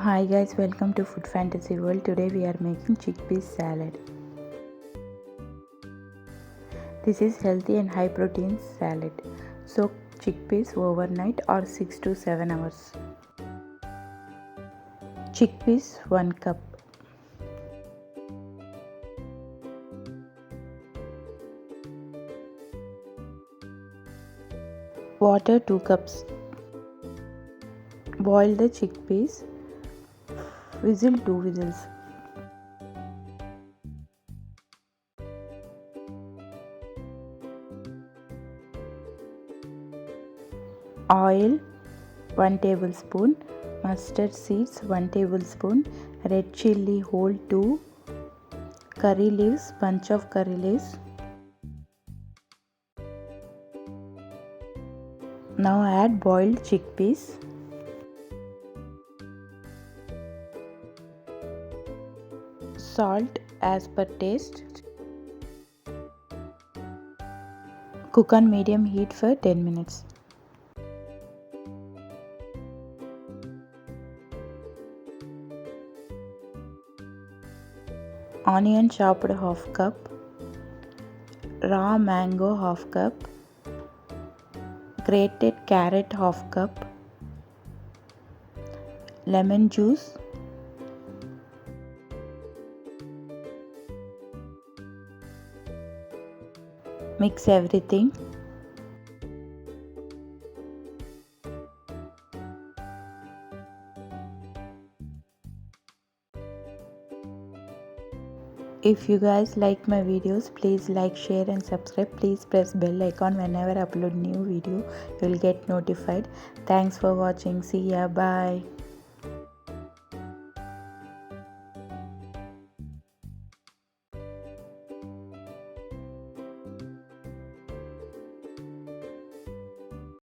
Hi guys, welcome to Food Fantasy World. Today we are making chickpeas salad. This is healthy and high protein salad. Soak chickpeas overnight or 6 to 7 hours. Chickpeas 1 cup. Water 2 cups. Boil the chickpeas. Whistle 2 whistles. Oil 1 tablespoon. Mustard seeds 1 tablespoon. Red chilli whole 2. Curry leaves, bunch of curry leaves. Now add boiled chickpeas. Salt as per taste. Cook on medium heat for 10 minutes. Onion chopped half cup. Raw mango half cup. Grated carrot half cup. Lemon juice. Mix everything. If you guys like my videos, please like, share and subscribe. Please press bell icon. Whenever I upload new video, you will get notified. Thanks for watching. See ya. Bye.